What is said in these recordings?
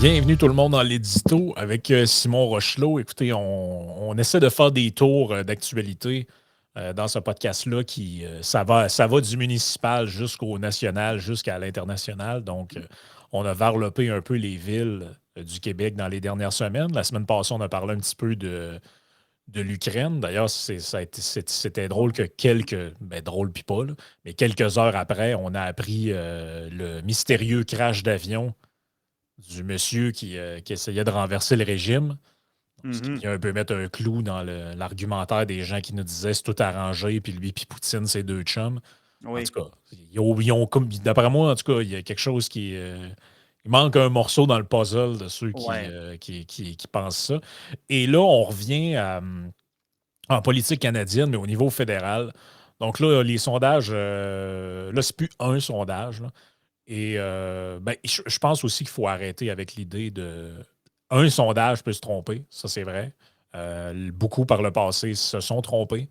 Bienvenue tout le monde dans l'édito avec Simon Rochelot. Écoutez, on essaie de faire des tours d'actualité dans ce podcast-là qui ça va du municipal jusqu'au national, jusqu'à l'international. Donc, on a varlopé un peu les villes du Québec dans les dernières semaines. La semaine passée, on a parlé un petit peu de l'Ukraine. D'ailleurs, c'était drôle que drôle puis pas, là, mais quelques heures après, on a appris le mystérieux crash d'avion du monsieur qui essayait de renverser le régime. Ce qui Mhm. vient un peu mettre un clou dans l'argumentaire des gens qui nous disaient c'est tout arrangé, puis lui, puis Poutine, c'est deux chums. En tout Oui. cas, d'après moi, en tout cas, il y a quelque chose il manque un morceau dans le puzzle de ceux Ouais. qui pensent ça. Et là, on revient en politique canadienne, mais au niveau fédéral. Donc là, les sondages, là, c'est plus un sondage, là. Et je pense aussi qu'il faut arrêter avec l'idée de un sondage peut se tromper, ça c'est vrai. Beaucoup par le passé se sont trompés,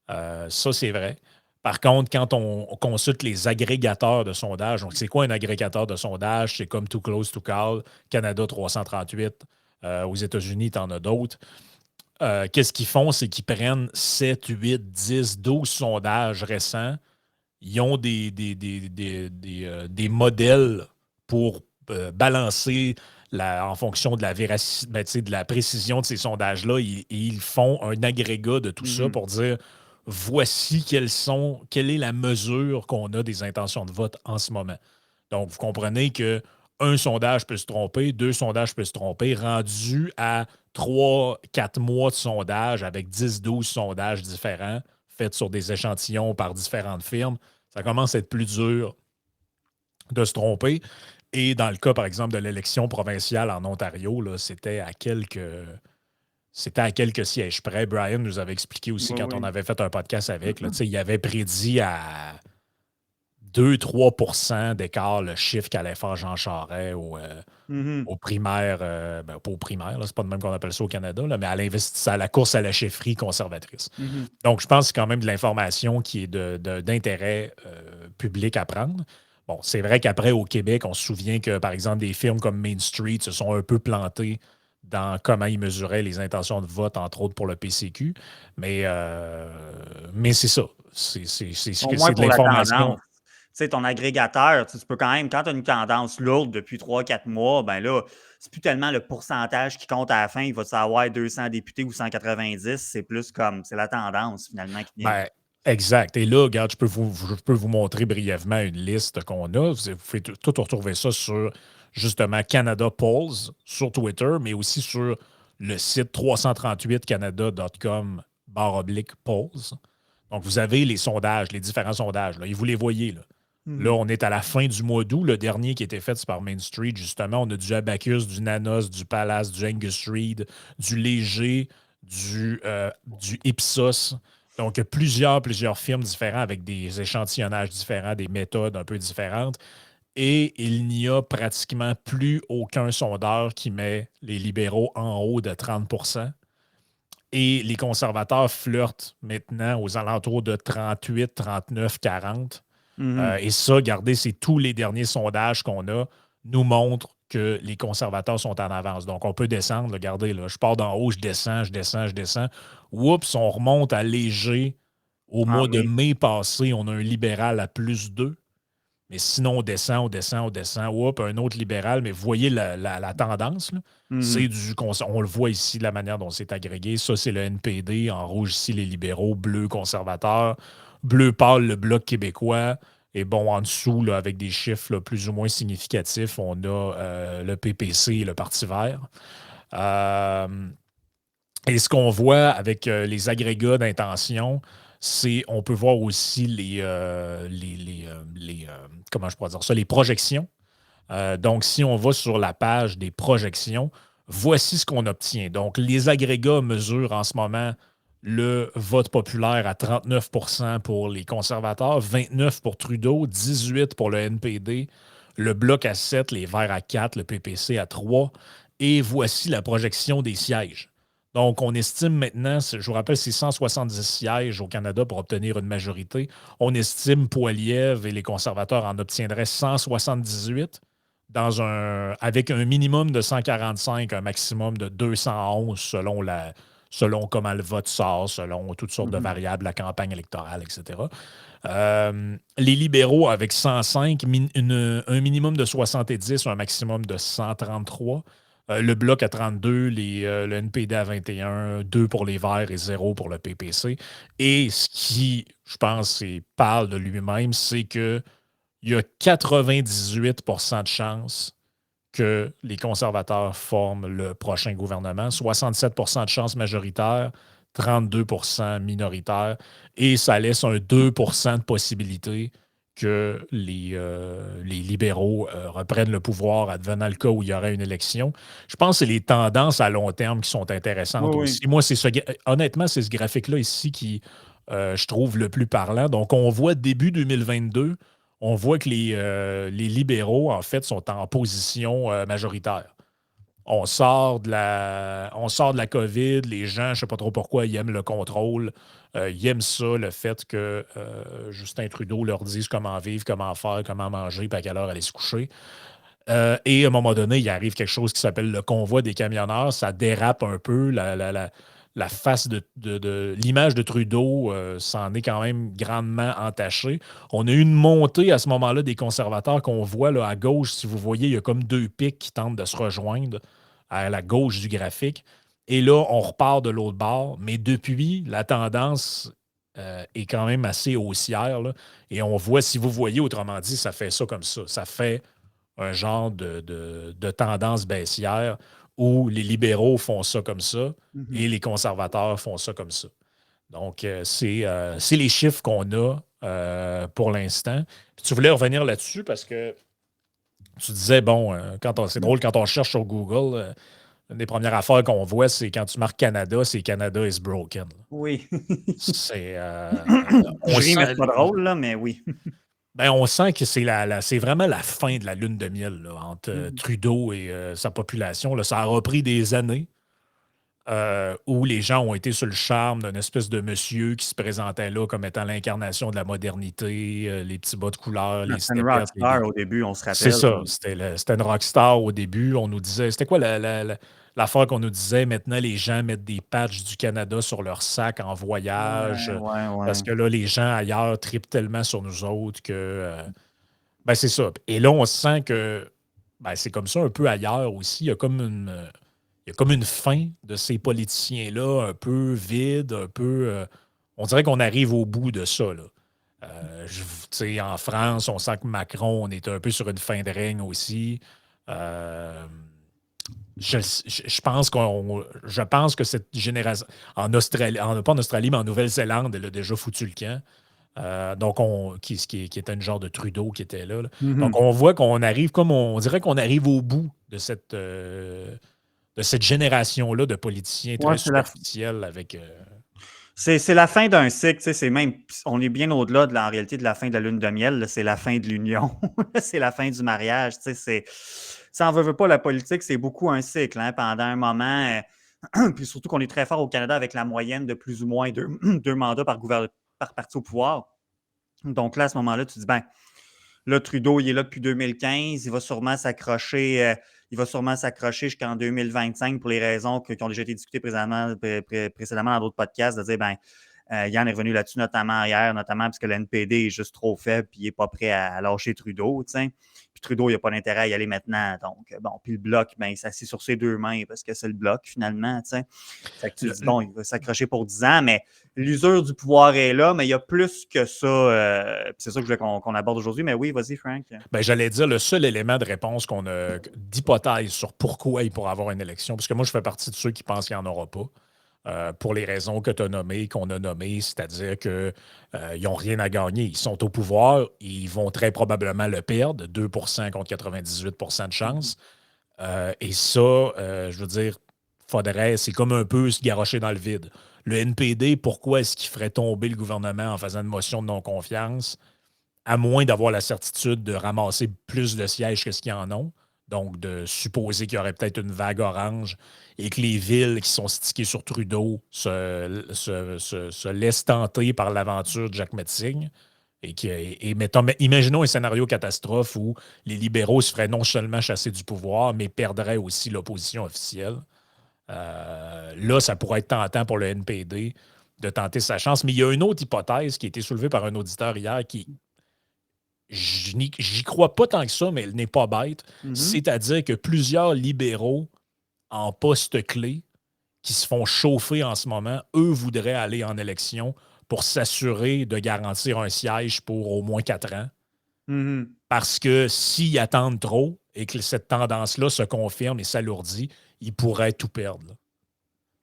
ça c'est vrai. Par contre, quand on consulte les agrégateurs de sondages, donc c'est quoi un agrégateur de sondage? C'est comme Too Close to Call, Canada 338, aux États-Unis, tu en as d'autres. Qu'est-ce qu'ils font? C'est qu'ils prennent 7, 8, 10, 12 sondages récents, ils ont des modèles pour balancer en fonction de la véracité, de la précision de ces sondages-là. Et ils font un agrégat de tout ça Mhm. pour dire voici quelle est la mesure qu'on a des intentions de vote en ce moment. Donc, vous comprenez que un sondage peut se tromper, deux sondages peuvent se tromper, rendu à 3, 4 mois de sondage avec 10, 12 sondages différents faits sur des échantillons par différentes firmes, ça commence à être plus dur de se tromper. Et dans le cas, par exemple, de l'élection provinciale en Ontario, là, c'était à quelques sièges près. Brian nous avait expliqué aussi Oui, quand on oui. avait fait un podcast avec, là, il avait prédit à 2-3 % d'écart le chiffre qu'allait faire Jean Charest Mhm. aux primaires, pas aux primaires, c'est pas de même qu'on appelle ça au Canada, là, mais à la course à la chefferie conservatrice. Mhm. Donc, je pense que c'est quand même de l'information qui est d'intérêt public à prendre. Bon, c'est vrai qu'après, au Québec, on se souvient que, par exemple, des firmes comme Main Street se sont un peu plantés dans comment ils mesuraient les intentions de vote, entre autres pour le PCQ. Mais c'est ça. Au moins C'est de pour la l'information. tendance. Tu sais, ton agrégateur, tu peux quand même, quand tu as une tendance lourde depuis 3 4 mois, ben là, c'est plus tellement le pourcentage qui compte à la fin. Il va savoir 200 députés ou 190. C'est plus comme, c'est la tendance finalement qui vient. Ben, exact. Et là, regarde, je peux vous montrer brièvement une liste qu'on a. Vous pouvez tout retrouver ça sur justement Canada Polls sur Twitter, mais aussi sur le site 338canada.com/polls. Donc, vous avez les sondages, les différents sondages, là, et vous les voyez. Là, Mhm. on est à la fin du mois d'août. Le dernier qui était fait, c'est par Main Street, justement. On a du Abacus, du Nanos, du Palace, du Angus Reid, du Léger, du Ipsos. Donc, il y a plusieurs firmes différents avec des échantillonnages différents, des méthodes un peu différentes. Et il n'y a pratiquement plus aucun sondeur qui met les libéraux en haut de 30%. Et les conservateurs flirtent maintenant aux alentours de 38, 39, 40. Mhm. Et ça, regardez, c'est tous les derniers sondages qu'on a nous montrent que les conservateurs sont en avance. Donc, on peut descendre. Regardez, là, je pars d'en haut, je descends, je descends, je descends. Oups, on remonte à léger. Au Ah mois de oui. mai passé, on a un libéral à +2. Mais sinon, on descend, on descend, on descend. Oups, un autre libéral. Mais vous voyez la tendance, là. Mhm. On le voit ici, la manière dont c'est agrégé. Ça, c'est le NPD. En rouge, ici, les libéraux. Bleu, conservateurs. Bleu pâle, le Bloc québécois. Et bon, en dessous, là, avec des chiffres là, plus ou moins significatifs, on a le PPC et le Parti vert. Euh, et ce qu'on voit avec les agrégats d'intention, c'est on peut voir aussi comment je pourrais dire ça, les projections. Donc, si on va sur la page des projections, voici ce qu'on obtient. Donc, les agrégats mesurent en ce moment le vote populaire à 39% pour les conservateurs, 29% pour Trudeau, 18% pour le NPD, le Bloc à 7%, les Verts à 4%, le PPC à 3%. Et voici la projection des sièges. Donc, on estime maintenant, je vous rappelle, c'est 170 sièges au Canada pour obtenir une majorité. On estime Poilievre et les conservateurs en obtiendraient 178. avec un minimum de 145, un maximum de 211 selon comment le vote sort, selon toutes sortes de Mhm. variables, la campagne électorale, etc. Les libéraux avec 105, un minimum de 70, un maximum de 133. Le Bloc à 32, le NPD à 21, 2 pour les Verts et 0 pour le PPC. Et ce qui, je pense, parle de lui-même, c'est qu'il y a 98% de chances que les conservateurs forment le prochain gouvernement, 67% de chances majoritaires, 32% minoritaires, et ça laisse un 2% de possibilité que les libéraux reprennent le pouvoir advenant le cas où il y aurait une élection. Je pense que c'est les tendances à long terme qui sont Oui, intéressantes oui. aussi. Moi, honnêtement, c'est ce graphique-là ici qui, je trouve, le plus parlant. Donc, on voit début 2022, on voit que les libéraux, en fait, sont en position majoritaire. On sort de la COVID, les gens, je ne sais pas trop pourquoi, ils aiment le contrôle. Ils aiment ça, le fait que Justin Trudeau leur dise comment vivre, comment faire, comment manger, puis à quelle heure aller se coucher. Et à un moment donné, il arrive quelque chose qui s'appelle le convoi des camionneurs. Ça dérape un peu. La face l'image de Trudeau s'en est quand même grandement entachée. On a eu une montée à ce moment-là des conservateurs qu'on voit là, à gauche. Si vous voyez, il y a comme deux pics qui tentent de se rejoindre à la gauche du graphique. Et là, on repart de l'autre bord. Mais depuis, la tendance est quand même assez haussière, là. Et on voit, si vous voyez, autrement dit, ça fait ça comme ça. Ça fait un genre de tendance baissière où les libéraux font ça comme ça Mhm. et les conservateurs font ça comme ça. Donc, c'est les chiffres qu'on a pour l'instant. Puis tu voulais revenir là-dessus parce que tu disais, bon, c'est drôle, quand on cherche sur Google, une des premières affaires qu'on voit, c'est quand tu marques Canada, c'est Canada is broken. Oui. C'est, on Je ris, mais sent, c'est pas drôle, là, mais oui. on sent que c'est vraiment la fin de la lune de miel là, entre Mhm. Trudeau et sa population. Là. Ça a repris des années où les gens ont été sur le charme d'un espèce de monsieur qui se présentait là comme étant l'incarnation de la modernité, les petits bas de couleur, Ah, les c'était une stepettes. rockstar au début, on se C'est rappelle. ça. C'était une rockstar au début. On nous disait, c'était quoi l'affaire qu'on nous disait? Maintenant, les gens mettent des patchs du Canada sur leur sac en voyage Ouais, ouais, parce ouais. que là, les gens ailleurs tripent tellement sur nous autres que. Ben, c'est ça. Et là, on sent que c'est comme ça un peu ailleurs aussi. Il y a comme une fin de ces politiciens-là, un peu vide, un peu. On dirait qu'on arrive au bout de ça, là. Tu sais, en France, on sent que Macron, on est un peu sur une fin de règne aussi. Euh, je pense que cette génération, en Australie, pas en Australie, mais en Nouvelle-Zélande, elle a déjà foutu le camp. Donc, qui était une genre de Trudeau qui était là, là. Donc, Mhm. on voit qu'on arrive comme on dirait qu'on arrive au bout de cette génération-là de politiciens Ouais, très superficiels avec. c'est la fin d'un cycle, tu sais, c'est même, on est bien au-delà en réalité de la fin de la lune de miel, là, c'est la fin de l'union, c'est la fin du mariage, tu sais, ça en veut pas la politique, c'est beaucoup un cycle, hein, pendant un moment, puis surtout qu'on est très fort au Canada avec la moyenne de plus ou moins deux mandats par parti au pouvoir. Donc là, à ce moment-là, tu dis, ben, là, Trudeau, il est là depuis 2015. Il va sûrement s'accrocher jusqu'en 2025 pour les raisons qui ont déjà été discutées précédemment dans d'autres podcasts, de dire, ben, Yann est revenu là-dessus, notamment hier, notamment parce que le NPD est juste trop faible et il n'est pas prêt à lâcher Trudeau. T'sais. Puis Trudeau, il n'a pas d'intérêt à y aller maintenant. Donc, bon, puis le Bloc, ben, il s'assied sur ses deux mains parce que c'est le Bloc, finalement. T'sais. Fait que tu te dis, bon, il va s'accrocher pour 10 ans, mais l'usure du pouvoir est là, mais il y a plus que ça. C'est ça que je voulais qu'on aborde aujourd'hui. Mais oui, vas-y, Frank. J'allais dire le seul élément de réponse qu'on a d'hypothèse sur pourquoi il pourra avoir une élection, parce que moi, je fais partie de ceux qui pensent qu'il n'y en aura pas. Pour les raisons que tu as nommées, qu'on a nommées, c'est-à-dire qu'ils n'ont rien à gagner. Ils sont au pouvoir, ils vont très probablement le perdre, 2% contre 98% de chance. Et ça, je veux dire, c'est comme un peu se garrocher dans le vide. Le NPD, pourquoi est-ce qu'il ferait tomber le gouvernement en faisant une motion de non-confiance, à moins d'avoir la certitude de ramasser plus de sièges que ce qu'ils en ont? Donc, de supposer qu'il y aurait peut-être une vague orange et que les villes qui sont stickées sur Trudeau se laissent tenter par l'aventure de Jacques Metzing. Imaginons un scénario catastrophe où les libéraux se feraient non seulement chasser du pouvoir, mais perdraient aussi l'opposition officielle. Là, ça pourrait être tentant pour le NPD de tenter sa chance. Mais il y a une autre hypothèse qui a été soulevée par un auditeur hier qui, j'y crois pas tant que ça, mais elle n'est pas bête. Mhm. C'est-à-dire que plusieurs libéraux en poste clé qui se font chauffer en ce moment, eux voudraient aller en élection pour s'assurer de garantir un siège pour au moins 4 ans. Mhm. Parce que s'ils attendent trop et que cette tendance-là se confirme et s'alourdit, ils pourraient tout perdre. Là.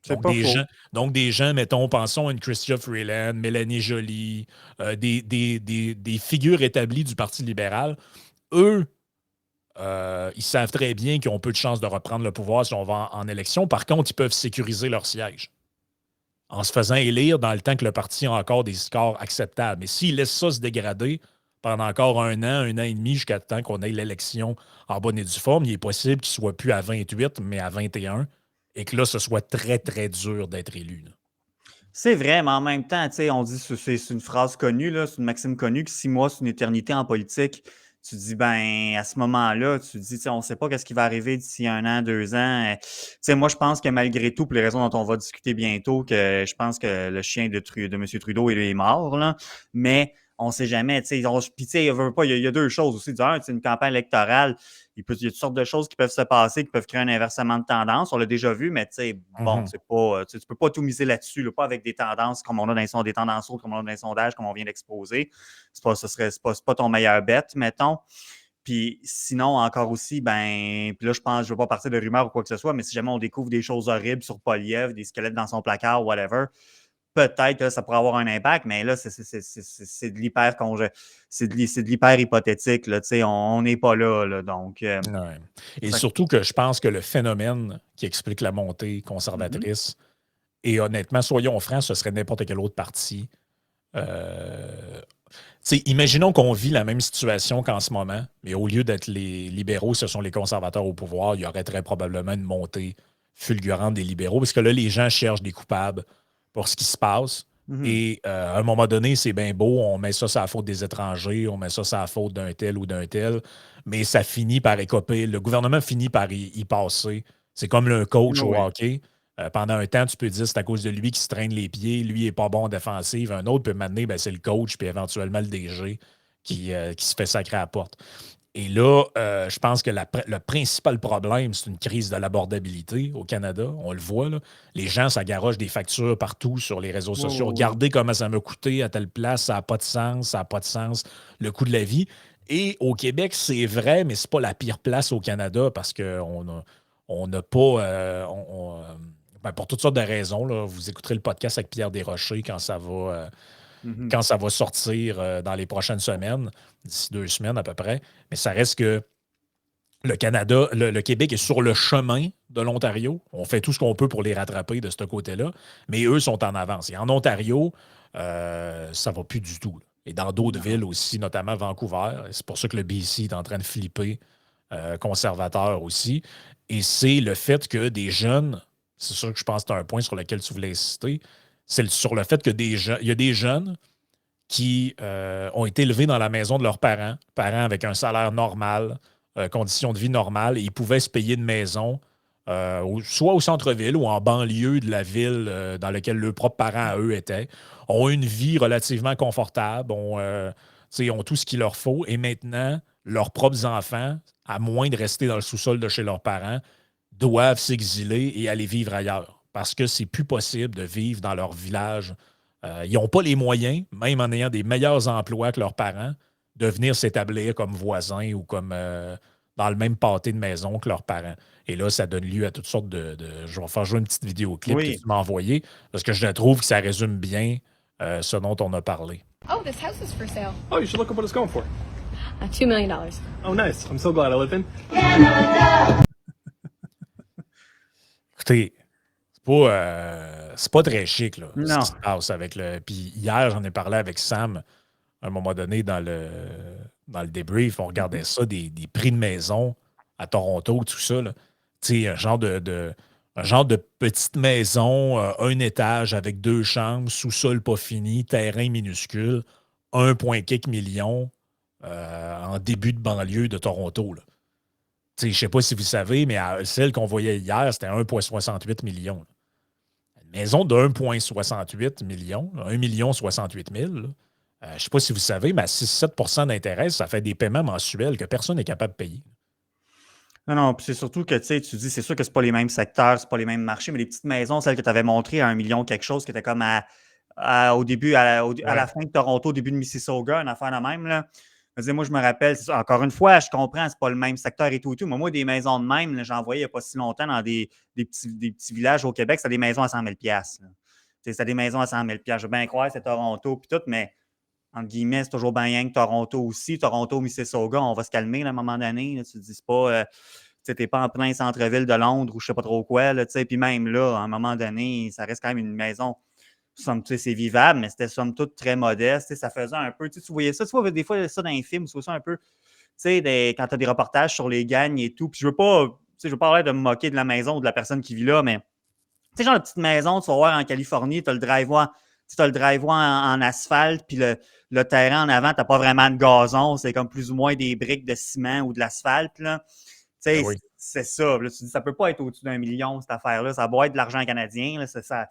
C'est Donc pas faux. des gens, mettons, pensons à une Chrystia Freeland, Mélanie Joly, des figures établies du Parti libéral. Eux, ils savent très bien qu'ils ont peu de chances de reprendre le pouvoir si on va en élection. Par contre, ils peuvent sécuriser leur siège en se faisant élire dans le temps que le parti a encore des scores acceptables. Mais s'ils laissent ça se dégrader pendant encore un an et demi, jusqu'à temps qu'on ait l'élection en bonne et due forme, il est possible qu'il ne soit plus à 28, mais à 21, et que là, ce soit très, très dur d'être élu. Là. C'est vrai, mais en même temps, tu sais, on dit, c'est une phrase connue, là, c'est une maxime connue, que 6 mois, c'est une éternité en politique. Tu dis, ben, à ce moment-là, tu dis, tu sais, on ne sait pas qu'est-ce qui va arriver d'ici 1 an, 2 ans. Tu sais, moi, je pense que malgré tout, pour les raisons dont on va discuter bientôt, que je pense que le chien de M. Trudeau, il est mort, là. Mais on ne sait jamais, tu sais. Puis, tu sais, il y a deux choses aussi. Un, c'est une campagne électorale. Il y a toutes sortes de choses qui peuvent se passer, qui peuvent créer un inversement de tendance. On l'a déjà vu, mais tu sais, bon, Mhm. c'est pas, tu peux pas tout miser là-dessus, là, pas avec des tendances comme on a dans des tendances autres, comme on a dans les sondages, comme on vient d'exposer. C'est pas ton meilleur bet, mettons. Puis sinon, encore aussi, ben, puis là, je pense, je veux pas partir de rumeurs ou quoi que ce soit, mais si jamais on découvre des choses horribles sur Poliev, des squelettes dans son placard, whatever, peut-être que ça pourrait avoir un impact, mais là, c'est de l'hyper c'est de l'hyper hypothétique. Là, on n'est pas là, là donc. Ouais. Et Ça- surtout que je pense que le phénomène qui explique la montée Mhm. conservatrice, et honnêtement, soyons francs, ce serait n'importe quel autre parti. Euh, Imaginons qu'on vit la même situation qu'en ce moment, mais au lieu d'être les libéraux, ce sont les conservateurs au pouvoir, il y aurait très probablement une montée fulgurante des libéraux, parce que là, les gens cherchent des coupables pour ce qui se passe. Mhm. Et à un moment donné, c'est bien beau, on met ça sur la faute des étrangers, on met ça sur la faute d'un tel ou d'un tel, mais ça finit par écoper. Le gouvernement finit par y passer. C'est comme le coach au Oui. hockey. Pendant un temps, tu peux dire c'est à cause de lui qui se traîne les pieds, lui n'est pas bon en défensive. Un autre peut m'amener, ben, c'est le coach, puis éventuellement le DG qui se fait sacrer à la porte. Et là, je pense que le principal problème, c'est une crise de l'abordabilité au Canada. On le voit, là. Les gens, ça garoche des factures partout sur les réseaux Oui, sociaux. oui, oui. Regardez comment ça m'a coûté à telle place, ça n'a pas de sens, ça n'a pas de sens, le coût de la vie. Et au Québec, c'est vrai, mais c'est pas la pire place au Canada parce on n'a pas. Ben, pour toutes sortes de raisons, là, vous écouterez le podcast avec Pierre Desrochers Mhm. quand ça va sortir dans les prochaines semaines, d'ici 2 semaines à peu près. Mais ça reste que le Canada, le Québec est sur le chemin de l'Ontario. On fait tout ce qu'on peut pour les rattraper de ce côté-là, mais eux sont en avance. Et en Ontario, ça ne va plus du tout. Là. Et dans d'autres Non. villes aussi, notamment Vancouver. C'est pour ça que le BC est en train de flipper conservateur aussi. Et c'est le fait que des jeunes, c'est sûr que je pense que c'est un point sur lequel tu voulais insister, c'est sur le fait que il y a des jeunes qui ont été élevés dans la maison de leurs parents avec un salaire normal, conditions de vie normales, et ils pouvaient se payer une maison, soit au centre-ville ou en banlieue de la ville dans laquelle leurs propres parents à eux étaient, ont une vie relativement confortable, ont tout ce qu'il leur faut, et maintenant, leurs propres enfants, à moins de rester dans le sous-sol de chez leurs parents, doivent s'exiler et aller vivre ailleurs parce que c'est plus possible de vivre dans leur village. Ils n'ont pas les moyens, même en ayant des meilleurs emplois que leurs parents, de venir s'établir comme voisins ou comme dans le même pâté de maison que leurs parents. Et là, ça donne lieu à toutes sortes Je vais faire jouer une petite vidéoclip que tu Oui. m'as envoyé parce que je trouve que ça résume bien ce dont on a parlé. Oh, this house is for sale. Oh, you should look up what it's going for. $2 million. Oh, nice. I'm so glad I live in. Écoutez, c'est pas très chic, là, ce qui Non. se passe avec le. Puis hier, j'en ai parlé avec Sam à un moment donné dans le débrief. On regardait Mhm. ça, des prix de maison à Toronto, tout ça. Là. Tu sais, un genre de petite maison, un étage avec 2 chambres, sous-sol pas fini, terrain minuscule, quelques millions en début de banlieue de Toronto. Là. Je ne sais pas si vous savez, mais celle qu'on voyait hier, c'était 1,68 million. Là. Une maison de 1,68 million, 1,068 000, je ne sais pas si vous savez, mais à 6-7 % d'intérêt, ça fait des paiements mensuels que personne n'est capable de payer. Non, puis c'est surtout que tu dis, c'est sûr que c'est pas les mêmes secteurs, c'est pas les mêmes marchés, mais les petites maisons, celles que tu avais montrées à 1 million quelque chose, qui étaient comme au début, à la fin de Toronto, au début de Mississauga, une affaire de même, là. Moi, je me rappelle, c'est ça, encore une fois, je comprends, c'est pas le même secteur et tout et tout, mais moi, des maisons de même, là, j'en voyais il n'y a pas si longtemps dans des petits villages au Québec, c'était des maisons à 100 000 là. C'était des maisons à 100 000 je veux bien croire, c'est Toronto puis tout, mais entre guillemets, c'est toujours bien rien que Toronto aussi. Toronto, Mississauga, on va se calmer là, à un moment donné. Là, tu te dis pas, tu n'es pas en plein centre-ville de Londres ou je sais pas trop quoi. Puis même là, à un moment donné, ça reste quand même une maison. Somme toute, c'est vivable, mais c'était somme toute très modeste. Ça faisait un peu. Tu voyais ça, tu vois des fois ça dans les films, tu vois ça un peu. Quand tu as des reportages sur les gangs et tout. Puis je veux pas avoir l'air de me moquer de la maison ou de la personne qui vit là, mais genre la petite maison, tu vas voir en Californie, tu as le driveway. Tu as le driveway en asphalte, puis le terrain en avant, tu n'as pas vraiment de gazon. C'est comme plus ou moins des briques de ciment ou de l'asphalte. Là. Ben oui. C'est ça. Là, tu dis, ça ne peut pas être au-dessus d'1 million, cette affaire-là. Ça doit être de l'argent canadien. Là, ça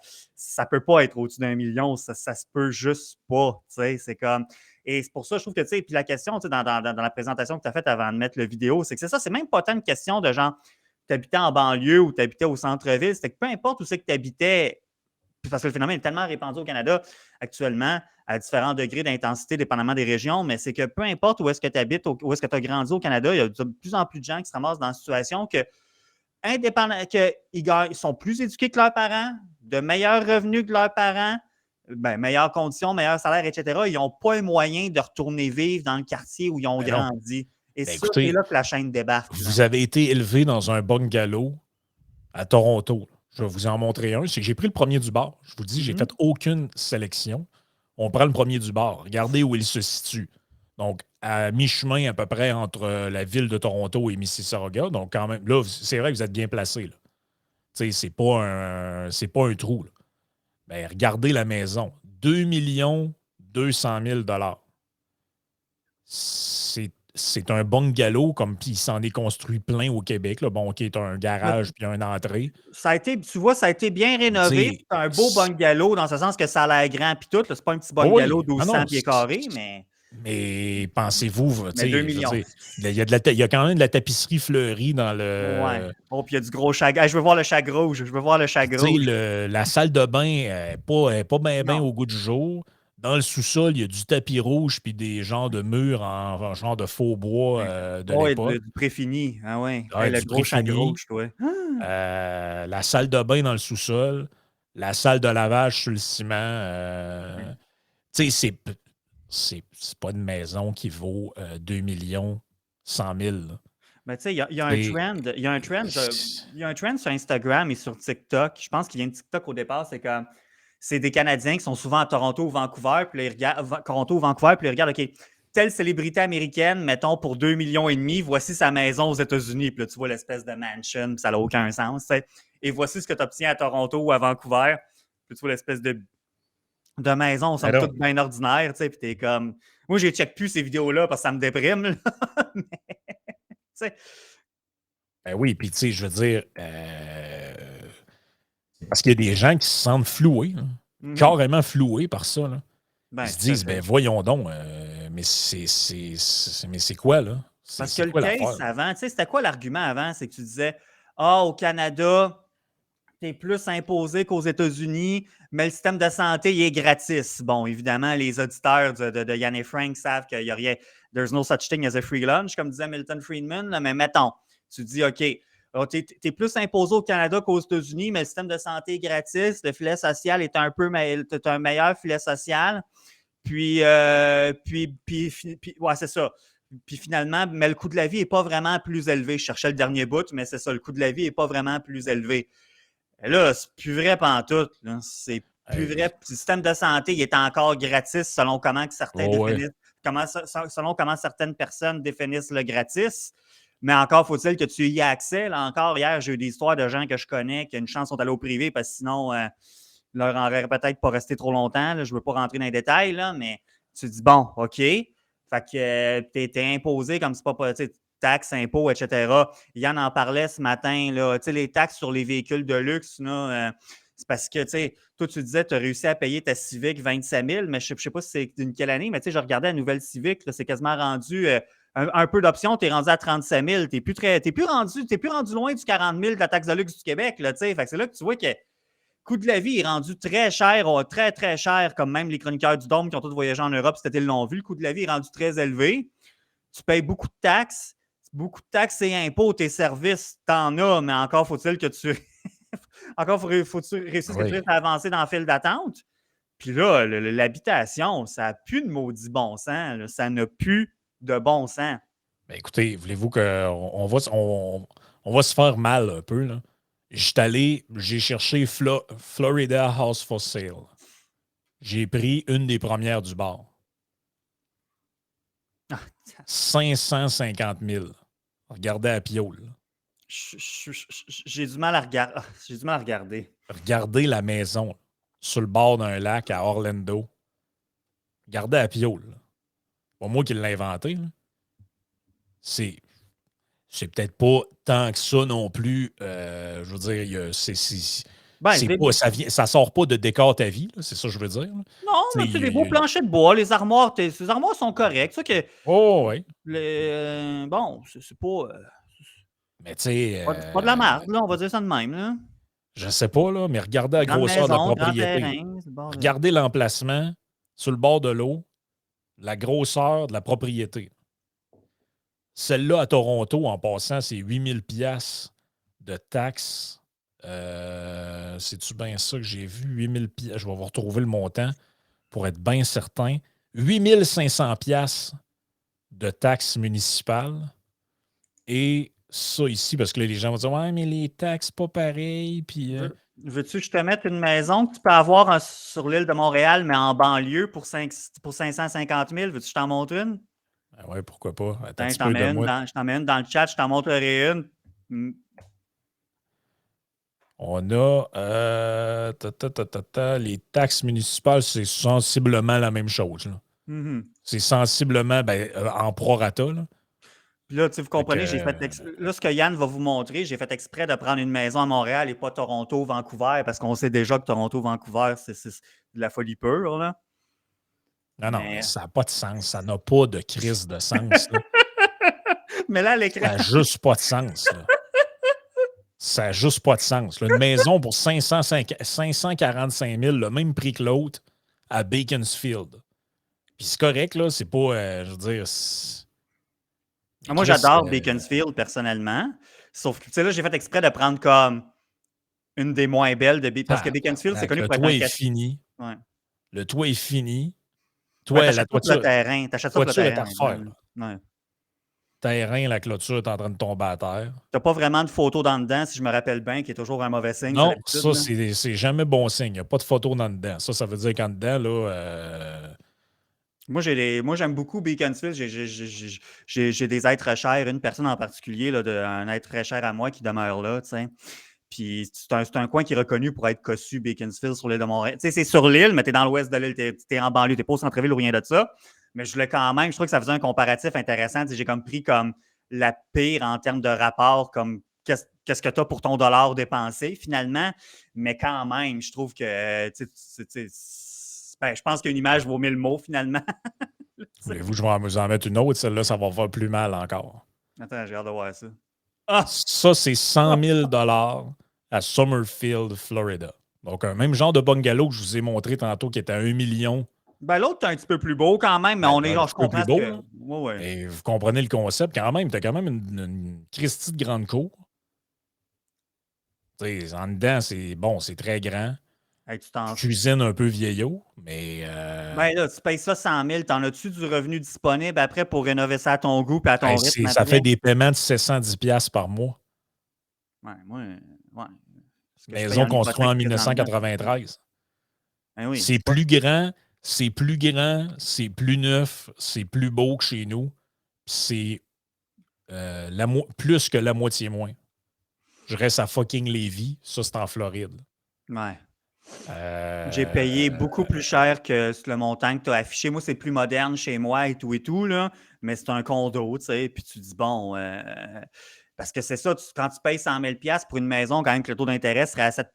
ne peut pas être au-dessus d'1 million. Ça se peut juste pas. C'est comme. Et c'est pour ça, je trouve que, puis la question, dans la présentation que tu as faite avant de mettre la vidéo, c'est que c'est ça, c'est même pas tant une question de genre, tu habitais en banlieue ou tu habitais au centre-ville. C'était que peu importe où c'est que tu habitais, parce que le phénomène est tellement répandu au Canada actuellement, à différents degrés d'intensité, dépendamment des régions, mais c'est que peu importe où est-ce que tu habites, où est-ce que tu as grandi au Canada, il y a de plus en plus de gens qui se ramassent dans une situation que, ils sont plus éduqués que leurs parents, de meilleurs revenus que leurs parents, meilleures conditions, meilleurs salaires, etc. Ils n'ont pas les moyens de retourner vivre dans le quartier où ils ont grandi. Et ça, c'est là que la chaîne débarque. Vous avez été élevé dans un bungalow à Toronto. Je vais vous en montrer un. C'est que j'ai pris le premier du bord. Je vous dis, j'ai fait aucune sélection. On prend le premier du bord. Regardez où il se situe. Donc, à mi-chemin à peu près entre la ville de Toronto et Mississauga. Donc, quand même, là, c'est vrai que vous êtes bien placé. Tu sais, c'est pas un trou. Là. Ben, regardez la maison. 2 200 000 C'est un bungalow, comme puis il s'en est construit plein au Québec, là, bon, qui est un garage puis une entrée. Ça a été bien rénové. C'est un beau bungalow dans ce sens que ça a l'air grand puis tout. C'est pas un petit bungalow de 1200 pieds carrés, mais. Mais pensez-vous, mais 2 millions. Il y a quand même de la tapisserie fleurie dans le. Ouais. Oh, puis il y a du gros chat. Je veux voir le chat rouge. La salle de bain n'est pas bien au goût du jour. Dans le sous-sol, il y a du tapis rouge puis des genres de murs en genre de faux bois de l'époque. Du préfini. Ah ouais. Le gros chat rouge, toi. La salle de bain dans le sous-sol. La salle de lavage sur le ciment. Tu sais, c'est pas une maison qui vaut 2 100 000. Mais tu sais, il y a un trend sur Instagram et sur TikTok. Je pense qu'il vient de TikTok au départ. C'est des Canadiens qui sont souvent à Toronto ou Vancouver, puis ils regardent, OK, telle célébrité américaine, mettons, pour 2,5 millions, voici sa maison aux États-Unis. Puis là, tu vois l'espèce de mansion, puis ça n'a aucun sens. T'sais. Et voici ce que tu obtiens à Toronto ou à Vancouver. Puis tu vois l'espèce de maison, somme toute bien ordinaire. Puis t'es comme. Moi, je ne check plus ces vidéos-là parce que ça me déprime. Là. Ben oui, puis tu sais, je veux dire, parce qu'il y a des gens qui se sentent floués, carrément floués par ça. Là. Ils se disent, ben voyons donc, mais c'est quoi, là? Parce que le case avant, tu sais, c'était quoi l'argument avant? C'est que tu disais, au Canada, tu es plus imposé qu'aux États-Unis, mais le système de santé, il est gratis. Bon, évidemment, les auditeurs de Yann et Frank savent qu'il n'y a rien, there's no such thing as a free lunch, comme disait Milton Friedman, là, mais mettons, tu dis, OK, tu es plus imposé au Canada qu'aux États-Unis, mais le système de santé est gratis, le filet social est un meilleur filet social, puis ouais, c'est ça. Puis finalement, mais le coût de la vie n'est pas vraiment plus élevé. Je cherchais le dernier bout, mais c'est ça, le coût de la vie n'est pas vraiment plus élevé. Et là, c'est plus vrai pantoute. Là. C'est plus vrai. Le système de santé, il est encore gratis selon comment certaines personnes définissent le gratis. Mais encore faut-il que tu y aies accès. Là, encore, hier, j'ai eu des histoires de gens que je connais qui ont une chance sont allés au privé parce que sinon, ils leur en auraient peut-être pas resté trop longtemps. Là. Je ne veux pas rentrer dans les détails, là, mais Tu dis, bon, OK. Fait que t'es imposé comme c'est pas, tu sais, taxes, impôts, etc. Yann en parlait ce matin, là. Tu sais, les taxes sur les véhicules de luxe, là, c'est parce que, tu sais, toi, tu disais, tu as réussi à payer ta Civic 27 000, mais je sais pas si c'est d'une quelle année, mais tu sais, je regardais la nouvelle Civic, là, c'est quasiment rendu un peu d'options, tu es rendu à 37 000. T'es plus rendu loin du 40 000 de la taxe de luxe du Québec, là, tu sais. Fait que c'est là que tu vois que le coût de la vie est rendu très cher, très, très cher, comme même les chroniqueurs du Dôme qui ont tous voyagé en Europe, cet été l'ont vu. Le coût de la vie est rendu très élevé. Tu payes beaucoup de taxes. Beaucoup de taxes et impôts, tes services, t'en as, mais encore faut-il que tu. Encore faut-tu réussir Oui. à avancer dans le fil d'attente. Puis là, l'habitation, ça n'a plus de maudit bon sens. Là. Ça n'a plus de bon sens. Ben, écoutez, voulez-vous on va se faire mal un peu, là? J'ai cherché Florida House for Sale. J'ai pris une des premières du bar. Ah, 550 000. Regardez à Pio. j'ai du mal à regarder. J'ai du mal à regarder. Regardez la maison sur le bord d'un lac à Orlando. Regardez à Pio. Pas moi qui l'ai inventé. Là. C'est peut-être pas tant que ça non plus. Je veux dire, Ben, ça sort pas de décor ta vie. C'est ça que je veux dire. Là. non, mais tu sais, des beaux planchers de bois, les armoires, ces armoires sont correctes. Ça que, oh, oui. bon, c'est pas. Mais tu sais. C'est pas de la merde, là, on va dire ça de même. Là. Je sais pas, là, mais regardez la Grande grosseur de la maison, grand propriété. terrain. Regardez l'emplacement sur le bord de l'eau, la grosseur de la propriété. Celle-là à Toronto, en passant, c'est 8 000 $ de taxes. C'est-tu bien ça que j'ai vu? 8 000 $. Je vais vous retrouver le montant pour être bien certain. 8 500 $ de taxes municipales. Et ça ici, parce que là, les gens vont dire « Ouais, mais les taxes, pas pareil. » Puis, Veux-tu que je te mette une maison que tu peux avoir sur l'île de Montréal, mais en banlieue pour 550 000? Veux-tu que je t'en montre une? ah ouais, pourquoi pas? Attends un Tiens, petit peu de moi. je t'en mets une dans le chat, je t'en montrerai une. On a les taxes municipales, c'est sensiblement la même chose. Là. Mm-hmm. C'est sensiblement en prorata. Là. Puis là, vous comprenez, j'ai là, ce que Yann va vous montrer, j'ai fait exprès de prendre une maison à Montréal et pas Toronto, Vancouver, parce qu'on sait déjà que Toronto, Vancouver, c'est de la folie pure. Là. Non, mais ça n'a pas de sens. Ça n'a pas de crise de sens. Là. Mais là, à l'écran. Ça n'a juste pas de sens. Là. Ça n'a juste pas de sens. Là. Une maison pour 545 000, le même prix que l'autre, à Beaconsfield. Puis c'est correct, là. C'est pas, je veux dire... Moi, j'adore Beaconsfield, personnellement. Sauf que, tu sais, là, j'ai fait exprès de prendre comme une des moins belles de Beaconsfield. Parce que Beaconsfield, c'est connu pour être le toit est fini. Ouais. Le toit est fini. Toi, la toiture, le terrain. T'achètes ça pour le terrain. Est à refaire. Ouais. Terrain, la clôture est en train de tomber à terre. T'as pas vraiment de photo dans dedans, si je me rappelle bien, qui est toujours un mauvais signe. Non, ça, c'est jamais bon signe. Il n'y a pas de photo dans dedans. Ça veut dire qu'en dedans, là... Moi, j'aime beaucoup Beaconsfield. J'ai des êtres chers, une personne en particulier, là, un être très cher à moi qui demeure là, tu sais. Puis c'est un coin qui est reconnu pour être cossu, Beaconsfield, sur l'île de Montréal. Tu sais, c'est sur l'île, mais t'es dans l'ouest de l'île, t'es en banlieue, t'es pas au centre-ville ou rien de ça. Mais je voulais quand même, je trouve que ça faisait un comparatif intéressant. J'ai comme pris comme la pire en termes de rapport, comme qu'est-ce que tu as pour ton dollar dépensé, finalement. Mais quand même, je trouve que, je pense qu'une image vaut 1000 mots, finalement. Voulez-vous que je vais vous en mettre une autre? Celle-là, ça va faire plus mal encore. Attends, j'ai hâte de voir ça. Ah! Ça, c'est 100 000 $ à Summerfield, Florida. Donc, un même genre de bungalow que je vous ai montré tantôt qui était à 1 million. Ben, l'autre est un petit peu plus beau quand même, mais je comprends plus beau. Que... Ouais. Et vous comprenez le concept quand même. Tu as quand même une Christie de grande cour. T'sais, en dedans, c'est bon, c'est très grand. Hey, cuisine un peu vieillot, mais... Ben là, tu payes ça 100 000, t'en as-tu du revenu disponible après pour rénover ça à ton goût et à ton rythme? Ça fait des paiements de 710 $ par mois. Ouais. Maison construite en 1993. Ben oui, c'est plus grand, c'est plus neuf, c'est plus beau que chez nous. C'est plus que la moitié moins. Je reste à fucking Lévis. Ça, c'est en Floride. Ouais. J'ai payé Euh, beaucoup plus cher que le montant que tu as affiché. Moi, c'est plus moderne chez moi et tout, là, mais c'est un condo, tu sais. Puis tu dis, bon, parce que c'est ça, quand tu payes 100 000 pour une maison, quand même que le taux d'intérêt serait à 7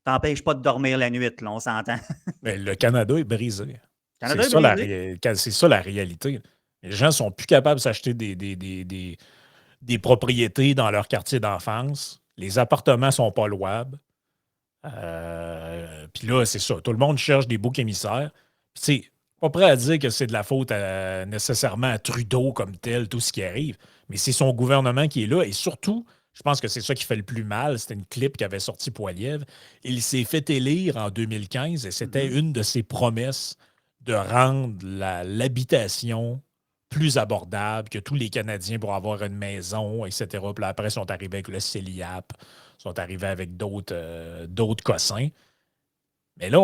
t'empêches pas de dormir la nuit, là, on s'entend. mais le Canada est brisé. Canada est brisé. C'est ça la réalité. Les gens sont plus capables de s'acheter des propriétés dans leur quartier d'enfance. Les appartements sont pas louables. Puis là, c'est ça. Tout le monde cherche des boucs émissaires. Puis c'est pas prêt à dire que c'est de la faute nécessairement à Trudeau comme tel, tout ce qui arrive, mais c'est son gouvernement qui est là. Et surtout, je pense que c'est ça qui fait le plus mal. C'était une clip qui avait sorti Poilievre. Il s'est fait élire en 2015 et c'était une de ses promesses de rendre l'habitation plus abordable, que tous les Canadiens pourraient avoir une maison, etc. Puis là, après, ils sont arrivés avec le CELIAP, sont arrivés avec d'autres cossins. Mais là,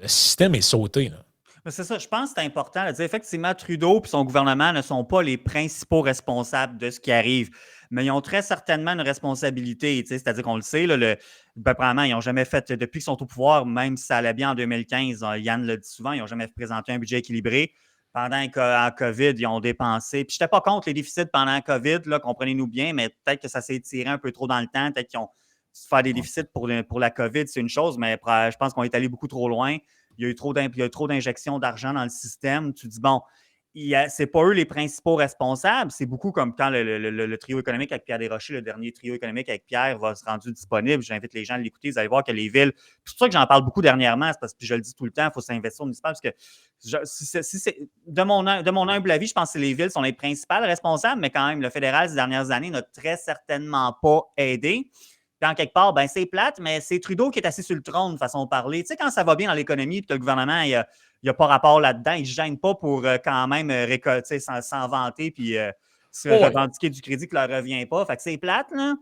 le système est sauté. Là. Mais c'est ça, je pense que c'est important de dire. Effectivement, Trudeau et son gouvernement ne sont pas les principaux responsables de ce qui arrive, mais ils ont très certainement une responsabilité. C'est-à-dire qu'on le sait, là, probablement, ils n'ont jamais fait, depuis qu'ils sont au pouvoir, même si ça allait bien en 2015, Yann le dit souvent, ils n'ont jamais présenté un budget équilibré. Pendant la COVID, ils ont dépensé. Puis je n'étais pas contre les déficits pendant la COVID, là, comprenez-nous bien, mais peut-être que ça s'est étiré un peu trop dans le temps. Peut-être qu'ils ont faire des déficits pour la COVID, c'est une chose, mais je pense qu'on est allé beaucoup trop loin. Il y a eu trop d'injections d'argent dans le système. Tu dis, bon, c'est pas eux les principaux responsables. C'est beaucoup comme quand le trio économique avec Pierre Desrochers, le dernier trio économique avec Pierre, va se rendre disponible. J'invite les gens à l'écouter. Vous allez voir que les villes. C'est pour ça que j'en parle beaucoup dernièrement. C'est parce que je le dis tout le temps, il faut s'investir au municipal. Parce que de mon humble avis, je pense que les villes sont les principales responsables, mais quand même, le fédéral, ces dernières années, n'a très certainement pas aidé. Puis en quelque part, ben, c'est plate, mais c'est Trudeau qui est assis sur le trône, de façon de parler. Tu sais, quand ça va bien dans l'économie et que le gouvernement, il n'y a pas rapport là-dedans, il ne se gêne pas pour quand même récolter, s'en vanter puis se revendiquer du crédit qui ne leur revient pas. Fait que c'est plate, là.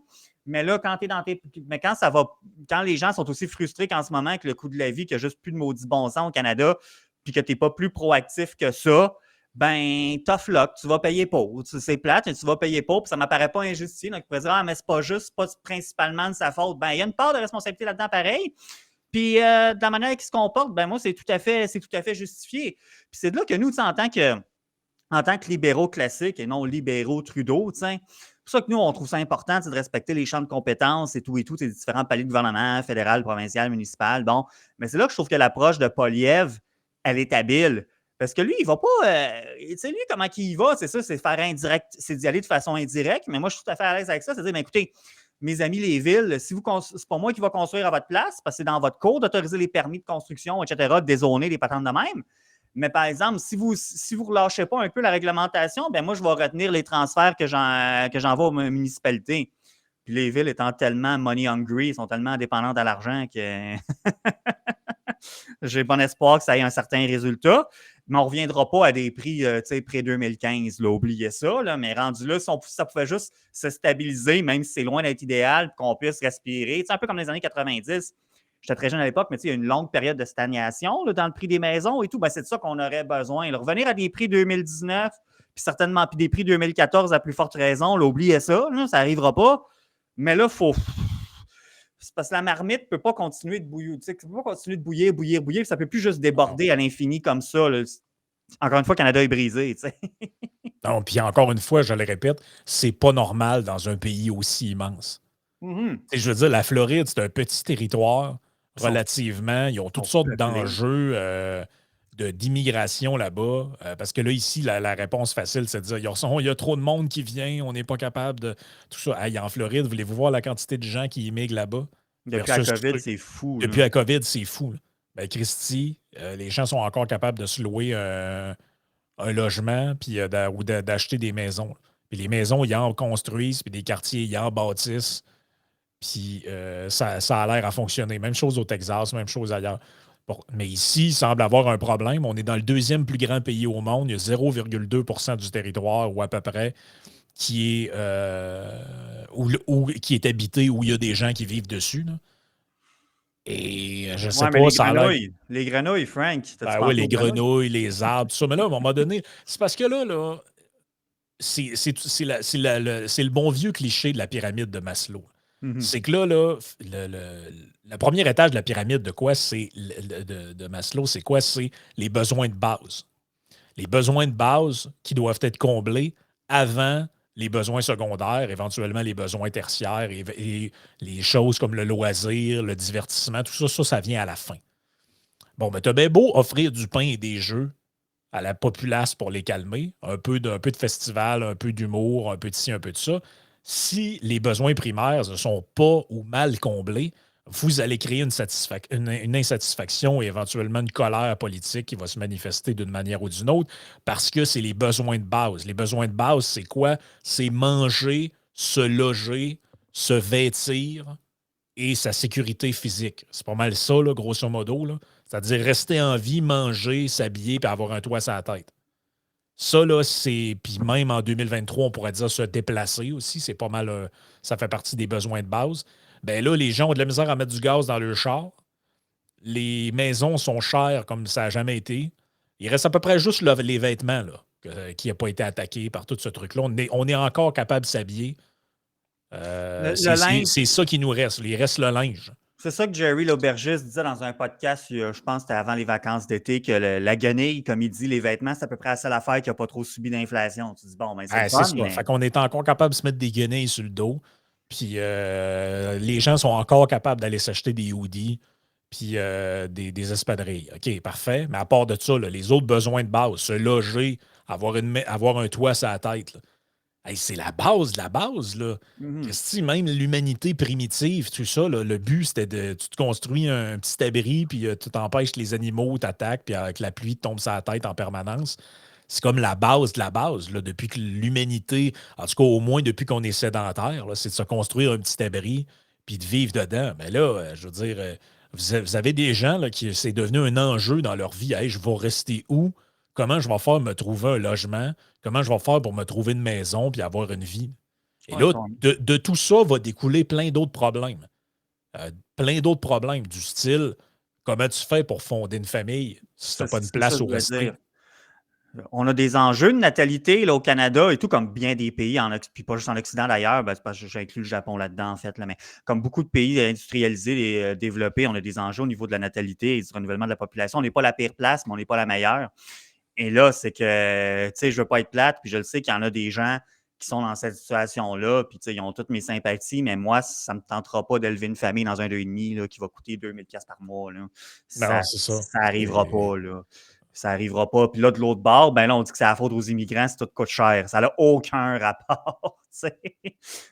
Mais là, quand tu es dans mais quand les gens sont aussi frustrés qu'en ce moment avec le coût de la vie, qu'il n'y a juste plus de maudit bon sens au Canada, puis que tu n'es pas plus proactif que ça, ben, tough luck, tu vas payer pour. C'est plate, mais tu vas payer pour, puis ça ne m'apparaît pas injustifié. Donc, tu pourrais dire, ah, mais c'est pas juste, c'est pas principalement de sa faute. Ben, il y a une part de responsabilité là-dedans, pareil. Puis, de la manière qu'il se comporte, ben, moi, c'est tout à fait justifié. Puis, c'est de là que nous, en tant que libéraux classiques et non libéraux Trudeau, c'est pour ça que nous, on trouve ça important de respecter les champs de compétences et tout, ces différents paliers de gouvernement, fédéral, provincial, municipal. Bon, mais c'est là que je trouve que l'approche de Poilievre, elle est habile. Parce que lui, il ne va pas. Tu sais, lui, comment il y va, c'est ça, c'est faire indirect, c'est d'y aller de façon indirecte. Mais moi, je suis tout à fait à l'aise avec ça. C'est-à-dire, écoutez, mes amis, les villes, c'est pas moi qui va construire à votre place, parce que c'est dans votre cours d'autoriser les permis de construction, etc., de dézoner les patentes de même. Mais par exemple, si vous ne relâchez pas un peu la réglementation, ben moi, je vais retenir les transferts que j'envoie aux municipalités. Puis les villes étant tellement money hungry, sont tellement dépendantes à l'argent que j'ai bon espoir que ça ait un certain résultat. Mais on ne reviendra pas à des prix pré-2015. Oubliez ça. Là, mais rendu là, si ça pouvait juste se stabiliser, même si c'est loin d'être idéal, qu'on puisse respirer. Un peu comme les années 90. J'étais très jeune à l'époque, mais il y a une longue période de stagnation là, dans le prix des maisons et tout. Ben, c'est de ça qu'on aurait besoin. Là. Revenir à des prix 2019, puis certainement puis des prix 2014 à plus forte raison, là, oubliez ça. Là, ça n'arrivera pas. Mais là, il faut. C'est parce que la marmite ne peut pas continuer de bouillir. Tu sais, ça ne peut pas continuer de bouillir. Puis ça ne peut plus juste déborder à l'infini comme ça. Là. Encore une fois, le Canada est brisé. Tu sais. Non, puis encore une fois, je le répète, c'est pas normal dans un pays aussi immense. Je veux dire, la Floride, c'est un petit territoire relativement. Ils ont toutes sortes d'enjeux d'immigration là-bas. Parce que là, ici, la réponse facile, c'est de dire il y a trop de monde qui vient, on n'est pas capable de. Tout ça. Hey, en Floride, voulez-vous voir la quantité de gens qui immigrent là-bas? Depuis la COVID, c'est fou. Depuis la COVID, c'est fou. Là. Ben, Christy, les gens sont encore capables de se louer un logement puis, ou d'acheter des maisons. Puis les maisons, ils en construisent, puis des quartiers, ils en bâtissent. Puis ça a l'air à fonctionner. Même chose au Texas, même chose ailleurs. Bon, mais ici, il semble avoir un problème. On est dans le deuxième plus grand pays au monde. Il y a 0,2 du territoire, ou à peu près, qui est, qui est habité, où il y a des gens qui vivent dessus. Là. Et je sais pas, ça a l'air... Les grenouilles, Frank. Ben oui, les grenouilles, les arbres, tout ça. Mais là, à un moment donné, c'est parce que là c'est le bon vieux cliché de la pyramide de Maslow. Mhm. c'est que là le premier étage de la pyramide de quoi c'est de Maslow, c'est quoi? C'est les besoins de base. Les besoins de base qui doivent être comblés avant les besoins secondaires, éventuellement les besoins tertiaires et les choses comme le loisir, le divertissement, tout ça, ça vient à la fin. Bon, mais t'as bien beau offrir du pain et des jeux à la populace pour les calmer, un peu de festival, un peu d'humour, un peu de ci, un peu de ça. Si les besoins primaires ne sont pas ou mal comblés, vous allez créer une insatisfaction et éventuellement une colère politique qui va se manifester d'une manière ou d'une autre parce que c'est les besoins de base. Les besoins de base, c'est quoi? C'est manger, se loger, se vêtir et sa sécurité physique. C'est pas mal ça, là, grosso modo. Là. C'est-à-dire rester en vie, manger, s'habiller et avoir un toit sur la tête. Ça, là, c'est. Puis même en 2023, on pourrait dire se déplacer aussi. C'est pas mal. Ça fait partie des besoins de base. Ben là, les gens ont de la misère à mettre du gaz dans leur char. Les maisons sont chères comme ça n'a jamais été. Il reste à peu près juste les vêtements là, qui n'ont pas été attaqués par tout ce truc-là. On est encore capable de s'habiller. Le linge, C'est ça qui nous reste. Il reste le linge. c'est ça que Jerry l'aubergiste disait dans un podcast, je pense que c'était avant les vacances d'été, que la guenille, comme il dit, les vêtements, c'est à peu près la seule affaire qui n'a pas trop subi d'inflation. Tu dis, bon, ben c'est le C'est fun, ça. mais Fait qu'on est encore capable de se mettre des guenilles sur le dos. Puis les gens sont encore capables d'aller s'acheter des hoodies puis des espadrilles. OK, parfait. Mais à part de ça, là, les autres besoins de base, se loger, avoir un toit sur la tête, là. Hey, c'est la base de la base, là. mhm. Christy, même l'humanité primitive, tout ça, là, le but, c'était de. Tu te construis un petit abri, puis tu t'empêches que les animaux t'attaquent, puis que la pluie te tombe sur la tête en permanence. C'est comme la base de la base, là, depuis que l'humanité, en tout cas au moins depuis qu'on est sédentaire, là, c'est de se construire un petit abri, puis de vivre dedans. Mais là, je veux dire, vous avez des gens là, qui c'est devenu un enjeu dans leur vie. Hey, je vais rester où? Comment je vais faire me trouver un logement? Comment je vais faire pour me trouver une maison puis avoir une vie? Et Ouais, là, de tout ça va découler plein d'autres problèmes. Plein d'autres problèmes du style, comment tu fais pour fonder une famille si tu n'as pas une c'est ça place que où je voulais rester? dire. On a des enjeux de natalité là, au Canada et tout, comme bien des pays, puis pas juste en Occident d'ailleurs, ben, c'est parce que j'inclus le Japon là-dedans, en fait. Là, mais comme beaucoup de pays industrialisés et développés, on a des enjeux au niveau de la natalité et du renouvellement de la population. On n'est pas la pire place, mais on n'est pas la meilleure. Et là, c'est que, tu sais, je veux pas être plate, puis je le sais qu'il y en a des gens qui sont dans cette situation-là, puis, tu sais, ils ont toutes mes sympathies, mais moi, ça me tentera pas d'élever une famille dans un 2,5 là, qui va coûter 2000$ par mois, là. Non, Ça, c'est ça. ça arrivera Et- pas, là. Ça arrivera pas. Puis là, de l'autre bord, ben là, on dit que c'est la faute aux immigrants si tout coûte cher. Ça n'a aucun rapport, tu sais.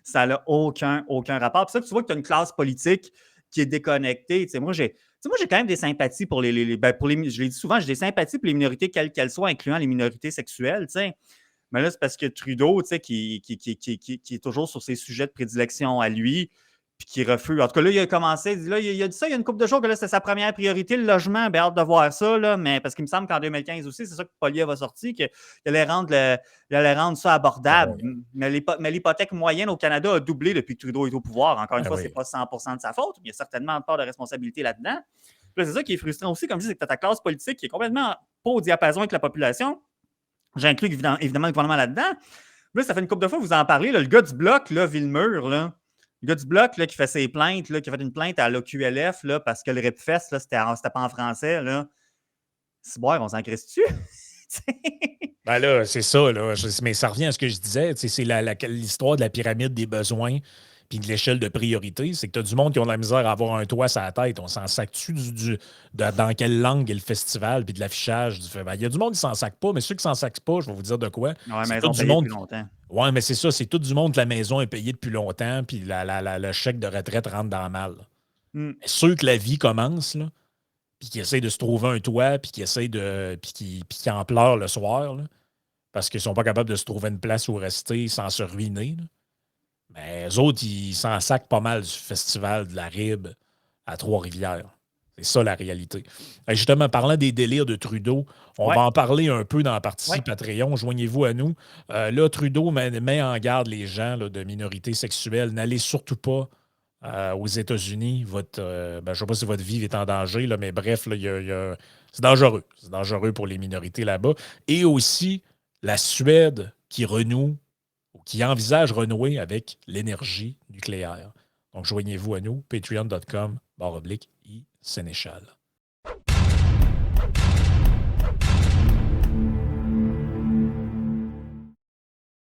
Ça n'a aucun rapport. Puis ça, tu vois que tu as une classe politique qui est déconnectée. Tu sais, moi, j'ai quand même des sympathies pour je l'ai dit souvent, j'ai des sympathies pour les minorités, quelles qu'elles soient, incluant les minorités sexuelles, tu sais. Mais là, c'est parce que Trudeau, tu sais, qui est toujours sur ses sujets de prédilection à lui, puis qui refuse. En tout cas, là, il a commencé, là, il a dit ça il y a une couple de jours que là, c'était sa première priorité, le logement. Ben, hâte de voir ça, là, mais parce qu'il me semble qu'en 2015 aussi, c'est ça que Poilievre a sorti, qu'il allait rendre ça Ah abordable. oui. Mais l'hypothèque moyenne au Canada a doublé depuis que Trudeau est au pouvoir. Encore une Ah fois, c'est oui. pas 100% de sa faute, mais il y a certainement une part de responsabilité là-dedans. Là, c'est ça qui est frustrant aussi, comme je dis, c'est que tu as ta classe politique qui est complètement pas au diapason avec la population. J'inclus évidemment le gouvernement là-dedans. Là, ça fait une couple de fois que vous en parlez. Là, le gars du bloc, là, Villemur, là, le gars du bloc là, qui fait ses plaintes, là, qui a fait une plainte à l'OQLF là, parce que le RIPFest, là, c'était pas en français. Là. C'est bon, on s'en crisse-tu? Ben là, c'est ça, là. Mais ça revient à ce que je disais. C'est l'histoire de la pyramide des besoins puis de l'échelle de priorité. C'est que tu as du monde qui ont de la misère à avoir un toit sur la tête. On s'en sac-tu dans quelle langue est le festival puis de l'affichage du fait. Ben, il y a du monde qui s'en sac pas, mais ceux qui s'en sacent pas, je vais vous dire de quoi. Ouais, C'est tout maison du payée monde. depuis longtemps. Ouais, mais c'est ça, c'est tout du monde que la maison est payée depuis longtemps, puis le chèque de retraite rentre dans le mal. Mm. Mais ceux que la vie commence, là, puis qui essayent de se trouver un toit, puis qui essayent puis qui en pleurent le soir, là, parce qu'ils sont pas capables de se trouver une place où rester sans se ruiner. Là. Mais eux autres, ils s'en sacent pas mal du festival de la Ribe à Trois-Rivières. C'est ça la réalité. Et justement, parlant des délires de Trudeau, on Ouais, va en parler un peu dans la partie ouais. Patreon. Joignez-vous à nous. Là, Trudeau met en garde les gens là, de minorités sexuelles. N'allez surtout pas aux États-Unis. Je ne sais pas si votre vie est en danger, là, mais bref, là, c'est dangereux. C'est dangereux pour les minorités là-bas. Et aussi, la Suède qui renoue ou qui envisage renouer avec l'énergie nucléaire. Donc, joignez-vous à nous, patreon.com/i Sénéchal.